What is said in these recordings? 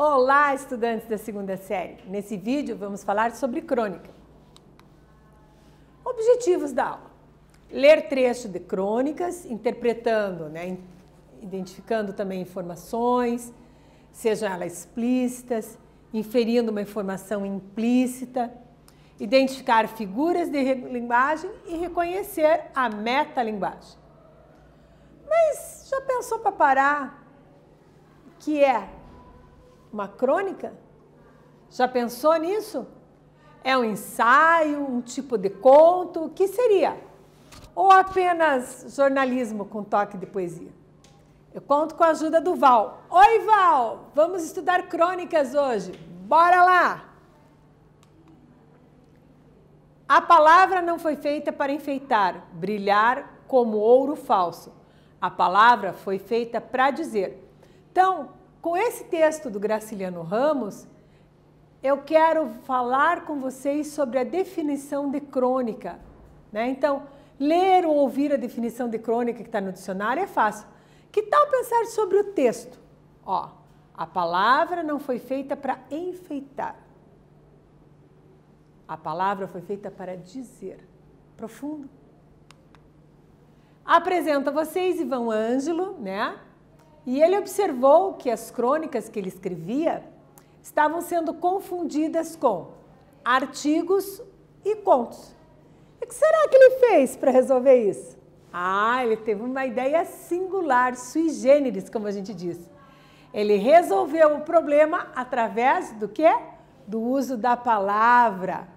Olá, estudantes da segunda série! Nesse vídeo vamos falar sobre crônica. Objetivos da aula: ler trecho de crônicas, interpretando, identificando também informações, sejam elas explícitas, inferindo uma informação implícita, identificar figuras de linguagem e reconhecer a metalinguagem. Mas já pensou para parar que é uma crônica? Já pensou nisso? É um ensaio, um tipo de conto? O que seria? Ou apenas jornalismo com toque de poesia? Eu conto com a ajuda do Val. Oi, Val! Vamos estudar crônicas hoje. Bora lá! A palavra não foi feita para enfeitar, brilhar como ouro falso. A palavra foi feita para dizer. Então, com esse texto do Graciliano Ramos, eu quero falar com vocês sobre a definição de crônica. Então, ler ou ouvir a definição de crônica que está no dicionário é fácil. Que tal pensar sobre o texto? A palavra não foi feita para enfeitar. A palavra foi feita para dizer. Profundo. Apresento a vocês Ivan Ângelo, E ele observou que as crônicas que ele escrevia estavam sendo confundidas com artigos e contos. E o que será que ele fez para resolver isso? Ele teve uma ideia singular, sui generis, como a gente diz. Ele resolveu o problema através do quê? Do uso da palavra.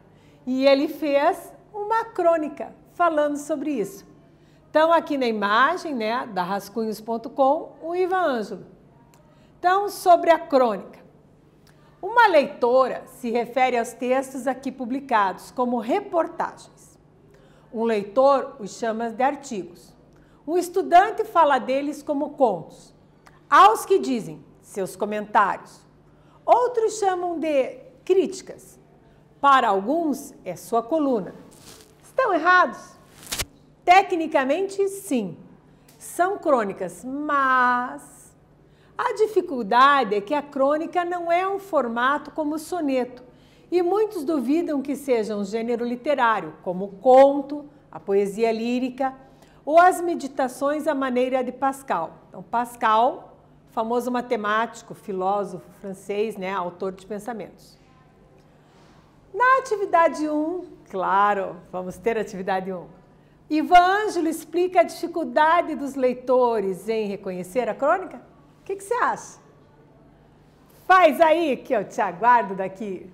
E ele fez uma crônica falando sobre isso. Então, aqui na imagem, da rascunhos.com, o Ivan Ângelo. Então, sobre a crônica. Uma leitora se refere aos textos aqui publicados como reportagens. Um leitor os chama de artigos. Um estudante fala deles como contos. Aos que dizem seus comentários. Outros chamam de críticas. Para alguns, é sua coluna. Estão errados? Tecnicamente, sim, são crônicas, mas a dificuldade é que a crônica não é um formato como o soneto e muitos duvidam que seja um gênero literário, como o conto, a poesia lírica ou as meditações à maneira de Pascal. Então, Pascal, famoso matemático, filósofo francês, autor de pensamentos. Na atividade 1, claro, vamos ter atividade 1. Ivan Ângelo explica a dificuldade dos leitores em reconhecer a crônica? O que você acha? Faz aí que eu te aguardo daqui.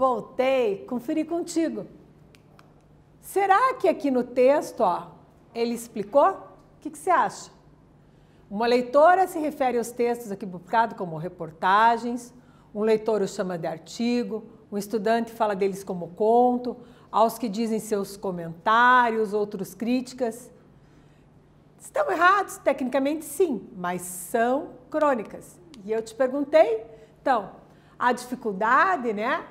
voltei, conferi contigo. Será que aqui no texto, ele explicou? O que você acha? Uma leitora se refere aos textos aqui publicados como reportagens, um leitor os chama de artigo, um estudante fala deles como conto, aos que dizem seus comentários, outros críticas. Estão errados? Tecnicamente sim, mas são crônicas. E eu te perguntei, então, a dificuldade, né,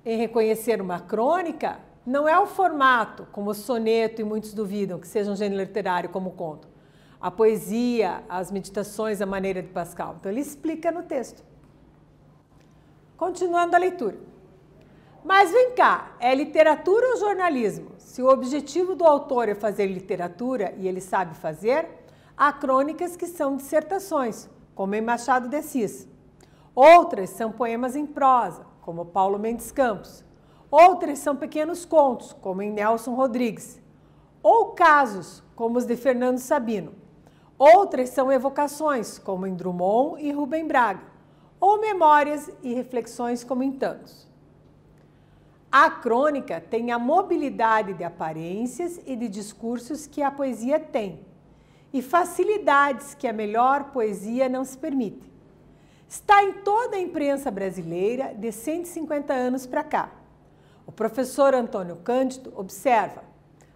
em reconhecer uma crônica não é o formato, como o soneto e muitos duvidam que seja um gênero literário como conto. A poesia, as meditações, a maneira de Pascal. Então ele explica no texto. Continuando a leitura. Mas vem cá, é literatura ou jornalismo? Se o objetivo do autor é fazer literatura e ele sabe fazer, há crônicas que são dissertações, como em Machado de Assis. Outras são poemas em prosa, como Paulo Mendes Campos. Outras são pequenos contos, como em Nelson Rodrigues. Ou casos, como os de Fernando Sabino. Outras são evocações, como em Drummond e Rubem Braga. Ou memórias e reflexões, como em tantos. A crônica tem a mobilidade de aparências e de discursos que a poesia tem, e facilidades que a melhor poesia não se permite. Está em toda a imprensa brasileira de 150 anos para cá. O professor Antônio Cândido observa,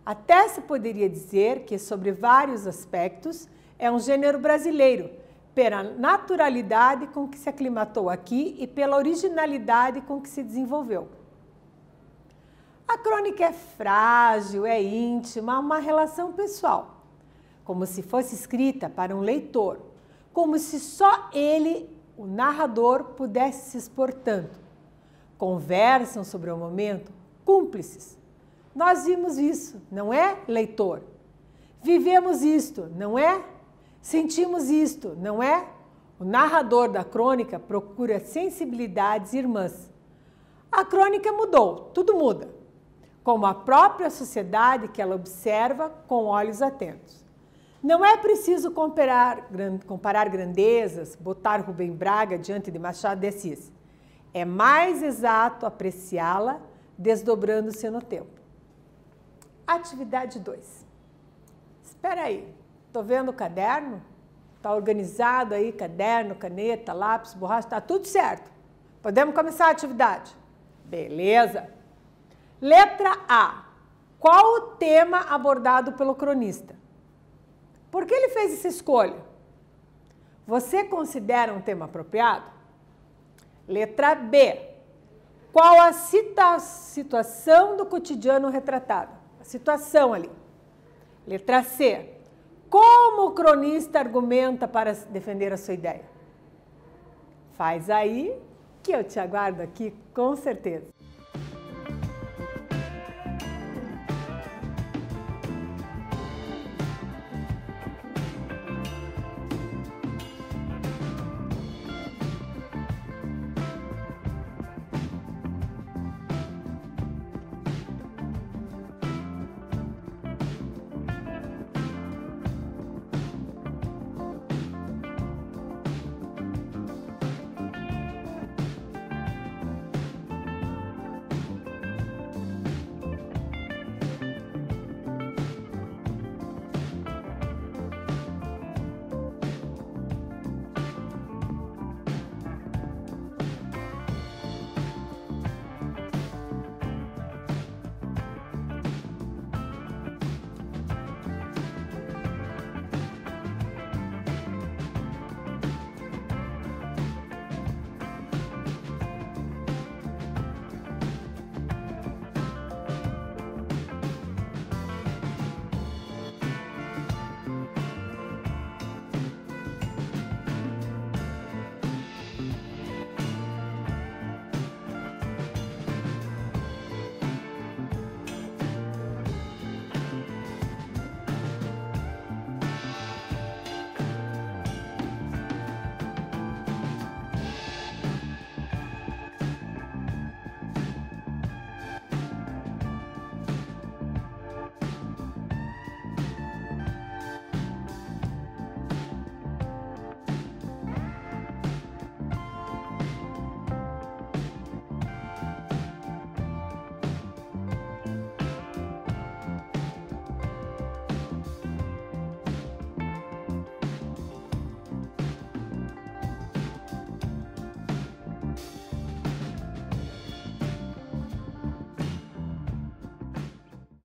até se poderia dizer que, sobre vários aspectos, é um gênero brasileiro, pela naturalidade com que se aclimatou aqui e pela originalidade com que se desenvolveu. A crônica é frágil, é íntima, uma relação pessoal, como se fosse escrita para um leitor, como se só ele, o narrador, pudesse se expor tanto. Conversam sobre o momento, cúmplices. Nós vimos isso, não é, leitor? Vivemos isto, não é? Sentimos isto, não é? O narrador da crônica procura sensibilidades irmãs. A crônica mudou, tudo muda, como a própria sociedade que ela observa com olhos atentos. Não é preciso comparar grandezas, botar Rubem Braga diante de Machado de Assis. É mais exato apreciá-la desdobrando-se no tempo. Atividade 2. Espera aí, estou vendo o caderno? Está organizado aí, caderno, caneta, lápis, borracha, está tudo certo. Podemos começar a atividade? Beleza. Letra A. Qual o tema abordado pelo cronista? Por que ele fez essa escolha? Você considera um tema apropriado? Letra B. Qual a situação do cotidiano retratada? A situação ali. Letra C. Como o cronista argumenta para defender a sua ideia? Faz aí que eu te aguardo aqui com certeza.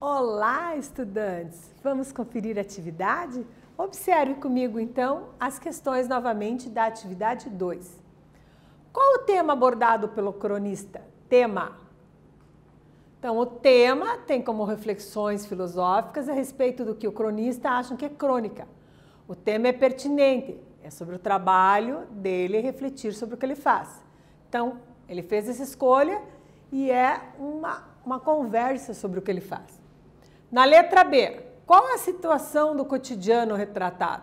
Olá, estudantes! Vamos conferir a atividade? Observe comigo, então, as questões novamente da atividade 2. Qual o tema abordado pelo cronista? Tema. Então, o tema tem como reflexões filosóficas a respeito do que o cronista acha que é crônica. O tema é pertinente, é sobre o trabalho dele refletir sobre o que ele faz. Então, ele fez essa escolha e é uma conversa sobre o que ele faz. Na letra B, qual a situação do cotidiano retratada?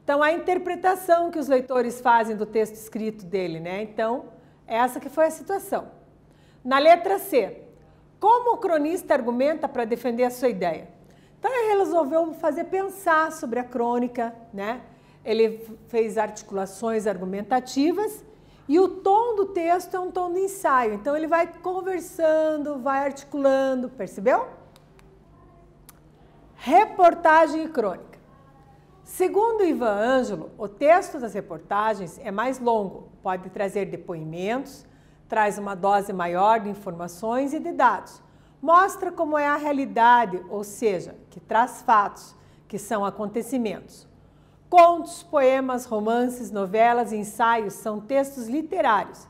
Então, a interpretação que os leitores fazem do texto escrito dele, né? Então, essa que foi a situação. Na letra C, como o cronista argumenta para defender a sua ideia? Então, ele resolveu fazer pensar sobre a crônica, né? Ele fez articulações argumentativas e o tom do texto é um tom de ensaio. Então, ele vai conversando, vai articulando, percebeu? Reportagem e crônica. Segundo Ivan Ângelo, o texto das reportagens é mais longo, pode trazer depoimentos, traz uma dose maior de informações e de dados. Mostra como é a realidade, ou seja, que traz fatos, que são acontecimentos. Contos, poemas, romances, novelas e ensaios são textos literários,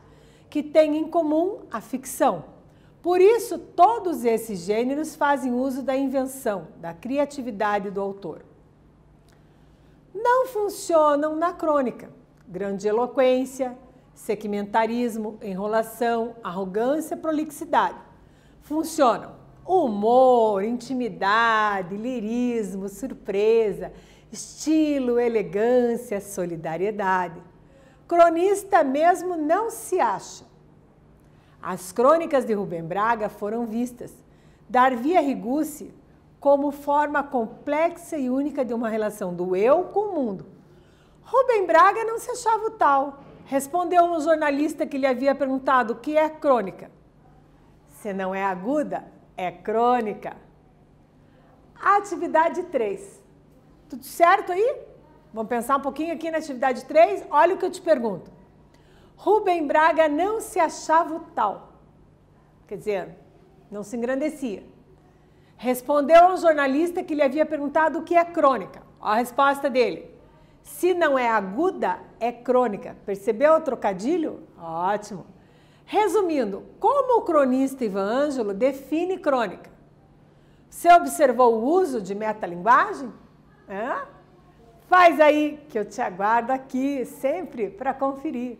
que têm em comum a ficção. Por isso, todos esses gêneros fazem uso da invenção, da criatividade do autor. Não funcionam na crônica. Grandiloquência, segmentarismo, enrolação, arrogância, prolixidade. Funcionam humor, intimidade, lirismo, surpresa, estilo, elegância, solidariedade. Cronista mesmo não se acha. As crônicas de Rubem Braga foram vistas, Darvia Rigucci, como forma complexa e única de uma relação do eu com o mundo. Rubem Braga não se achava o tal. Respondeu um jornalista que lhe havia perguntado o que é crônica. Se não é aguda, é crônica. Atividade 3. Tudo certo aí? Vamos pensar um pouquinho aqui na atividade 3? Olha o que eu te pergunto. Rubem Braga não se achava o tal. Quer dizer, não se engrandecia. Respondeu a um jornalista que lhe havia perguntado o que é crônica. A resposta dele. Se não é aguda, é crônica. Percebeu o trocadilho? Ótimo. Resumindo, como o cronista Ivan Ângelo define crônica? Você observou o uso de metalinguagem? Faz aí que eu te aguardo aqui sempre para conferir.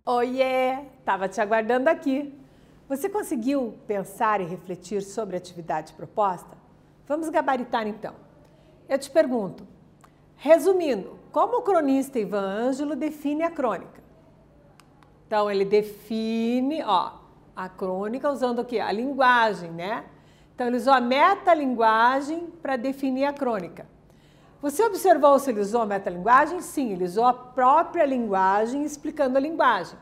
Oiê, estava te aguardando aqui. Você conseguiu pensar e refletir sobre a atividade proposta? Vamos gabaritar então. Eu te pergunto, resumindo, como o cronista Ivan Ângelo define a crônica? Então, ele define, a crônica usando o quê? A linguagem, né? Então, ele usou a metalinguagem para definir a crônica. Você observou se ele usou a metalinguagem? Sim, ele usou a própria linguagem explicando a linguagem.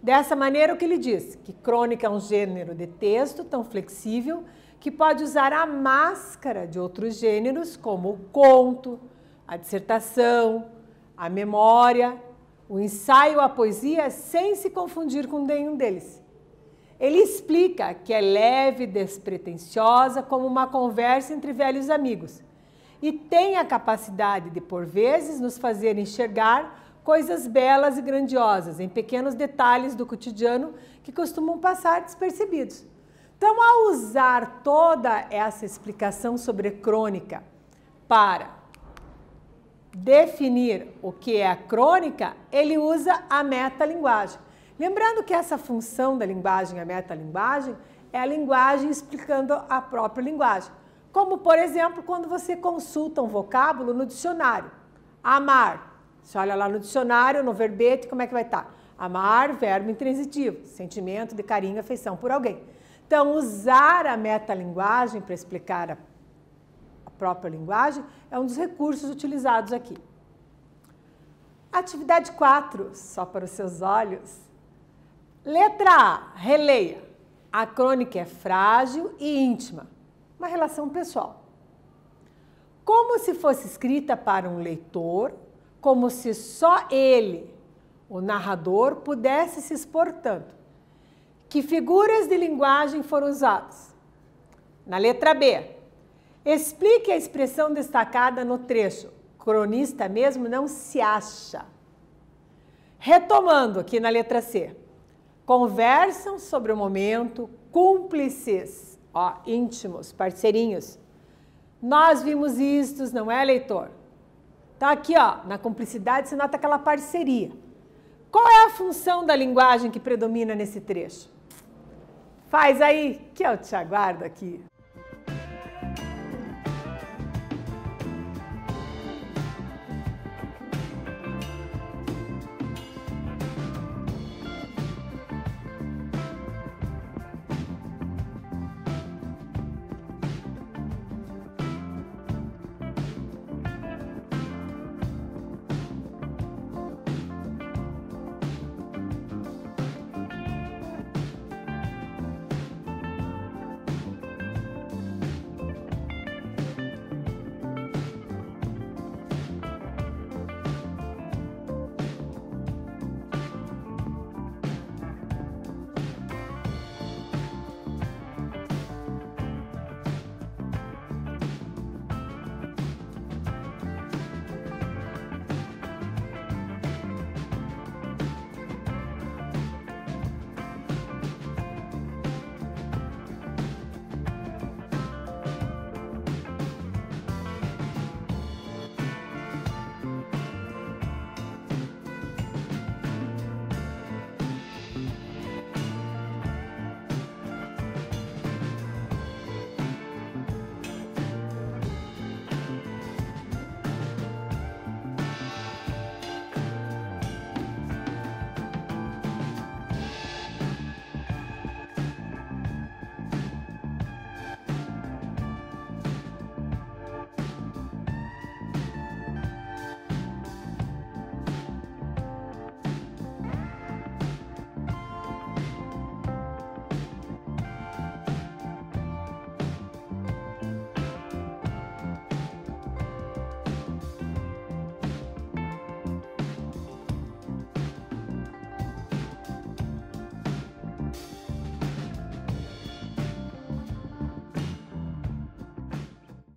Dessa maneira, o que ele diz? Que crônica é um gênero de texto tão flexível que pode usar a máscara de outros gêneros, como o conto, a dissertação, a memória, o ensaio, a poesia, sem se confundir com nenhum deles. Ele explica que é leve e despretensiosa como uma conversa entre velhos amigos e tem a capacidade de, por vezes, nos fazer enxergar coisas belas e grandiosas em pequenos detalhes do cotidiano que costumam passar despercebidos. Então, ao usar toda essa explicação sobre crônica para definir o que é a crônica, ele usa a metalinguagem. Lembrando que essa função da linguagem, a metalinguagem, é a linguagem explicando a própria linguagem. Como, por exemplo, quando você consulta um vocábulo no dicionário. Amar. Você olha lá no dicionário, no verbete, como é que vai estar? Amar, verbo intransitivo, sentimento de carinho e afeição por alguém. Então, usar a metalinguagem para explicar a própria linguagem é um dos recursos utilizados aqui. Atividade 4, só para os seus olhos. Letra A, releia. A crônica é frágil e íntima, uma relação pessoal. Como se fosse escrita para um leitor, como se só ele, o narrador, pudesse se expor tanto. Que figuras de linguagem foram usadas? Na letra B, explique a expressão destacada no trecho. Cronista mesmo não se acha. Retomando aqui na letra C, conversam sobre o momento, cúmplices, íntimos, parceirinhos. Nós vimos isto, não é, leitor? Então aqui, na cumplicidade se nota aquela parceria. Qual é a função da linguagem que predomina nesse trecho? Faz aí, que eu te aguardo aqui.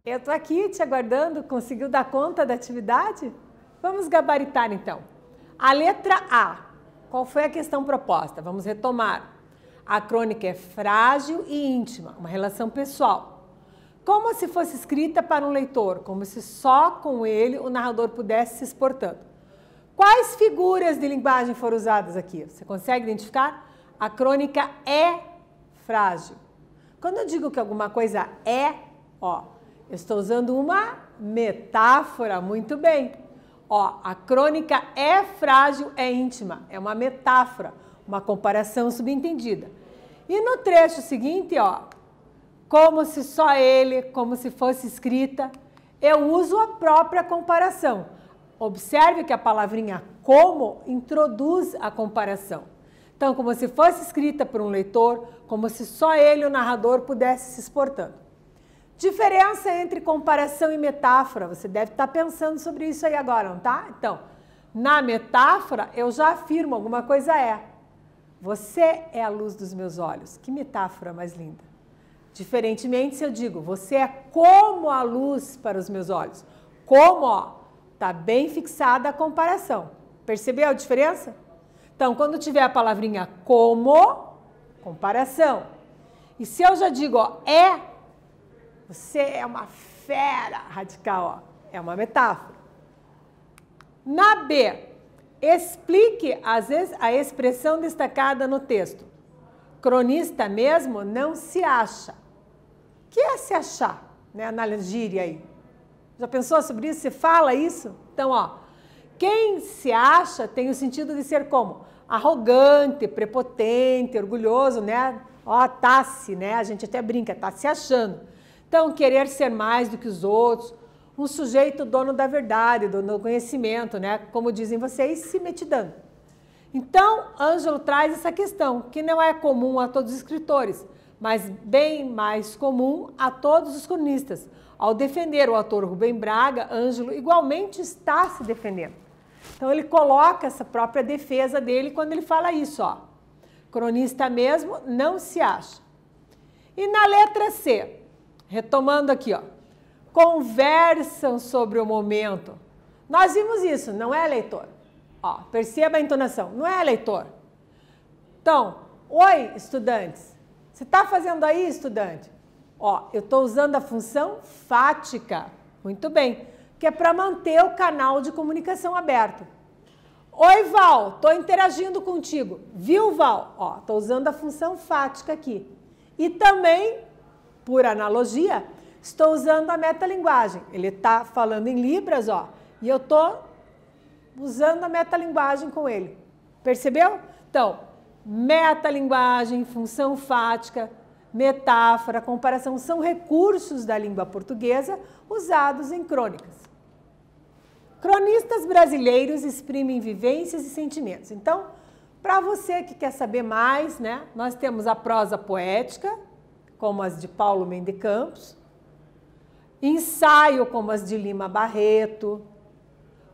Eu estou aqui te aguardando, conseguiu dar conta da atividade? Vamos gabaritar então. A letra A, qual foi a questão proposta? Vamos retomar. A crônica é frágil e íntima, uma relação pessoal. Como se fosse escrita para um leitor, como se só com ele o narrador pudesse se expor tanto. Quais figuras de linguagem foram usadas aqui? Você consegue identificar? A crônica é frágil. Quando eu digo que alguma coisa é, ó, eu estou usando uma metáfora, muito bem. Ó, a crônica é frágil, é íntima, é uma metáfora, uma comparação subentendida. E no trecho seguinte, ó, como se só ele, como se fosse escrita, eu uso a própria comparação. Observe que a palavrinha como introduz a comparação. Então, como se fosse escrita por um leitor, como se só ele, o narrador, pudesse se expor tanto. Diferença entre comparação e metáfora. Você deve estar pensando sobre isso aí agora, não tá? Então, na metáfora, eu já afirmo alguma coisa é. Você é a luz dos meus olhos. Que metáfora mais linda. Diferentemente, se eu digo, você é como a luz para os meus olhos. Como, ó, tá bem fixada a comparação. Percebeu a diferença? Então, quando tiver a palavrinha como, comparação. E se eu já digo, ó, é, você é uma fera radical, ó, é uma metáfora. Na B, explique a expressão destacada no texto. Cronista mesmo não se acha. O que é se achar, né, na gíria aí? Já pensou sobre isso? Você fala isso? Então, ó, quem se acha tem o sentido de ser como? Arrogante, prepotente, orgulhoso, né? Ó, tá-se, né? A gente até brinca, tá se achando. Então, querer ser mais do que os outros, um sujeito dono da verdade, dono do conhecimento, né? Como dizem vocês, se metidando. Então, Ângelo traz essa questão, que não é comum a todos os escritores, mas bem mais comum a todos os cronistas. Ao defender o autor Rubem Braga, Ângelo igualmente está se defendendo. Então, ele coloca essa própria defesa dele quando ele fala isso, ó. Cronista mesmo não se acha. E na letra C, retomando aqui, ó, conversam sobre o momento. Nós vimos isso, não é, leitor? Ó, perceba a entonação, não é, leitor? Então, oi, estudantes. Você está fazendo aí, estudante? Ó, eu estou usando a função fática. Muito bem, que é para manter o canal de comunicação aberto. Oi, Val, estou interagindo contigo. Viu, Val? Ó, estou usando a função fática aqui. E também, por analogia, estou usando a metalinguagem. Ele está falando em Libras, ó, e eu estou usando a metalinguagem com ele. Percebeu? Então, metalinguagem, função fática, metáfora, comparação são recursos da língua portuguesa usados em crônicas. Cronistas brasileiros exprimem vivências e sentimentos. Então, para você que quer saber mais, né, nós temos a prosa poética, como as de Paulo Mendes Campos, ensaio, como as de Lima Barreto,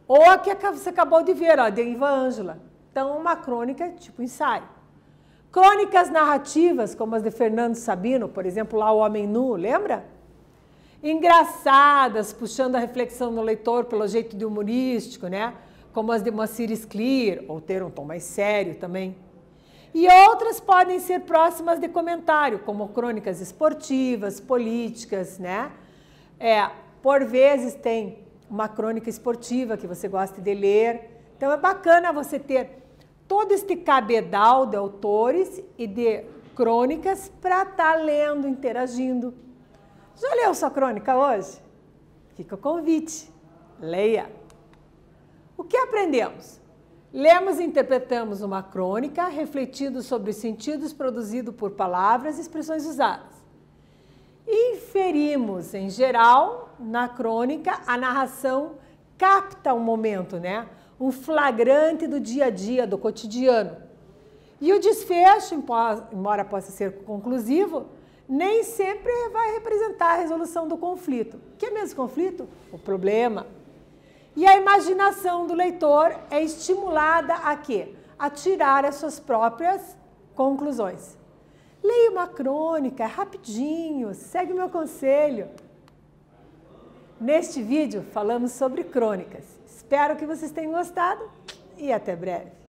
ou a que você acabou de ver, ó, de Iva Ângela. Então, uma crônica tipo ensaio. Crônicas narrativas, como as de Fernando Sabino, por exemplo, lá O Homem Nu, lembra? Engraçadas, puxando a reflexão do leitor pelo jeito de humorístico, né? Como as de Moacir Scler, ou ter um tom mais sério também. E outras podem ser próximas de comentário, como crônicas esportivas, políticas, né? Por vezes tem uma crônica esportiva que você gosta de ler. Então é bacana você ter todo este cabedal de autores e de crônicas para estar lendo, interagindo. Já leu sua crônica hoje? Fica o convite. Leia. O que aprendemos? Lemos e interpretamos uma crônica refletindo sobre os sentidos produzidos por palavras e expressões usadas. Inferimos, em geral, na crônica, a narração capta um momento, né? Um flagrante do dia a dia, do cotidiano. E o desfecho, embora possa ser conclusivo, nem sempre vai representar a resolução do conflito. O que é mesmo conflito? O problema. E a imaginação do leitor é estimulada a quê? A tirar as suas próprias conclusões. Leia uma crônica, rapidinho, segue o meu conselho. Neste vídeo falamos sobre crônicas. Espero que vocês tenham gostado e até breve.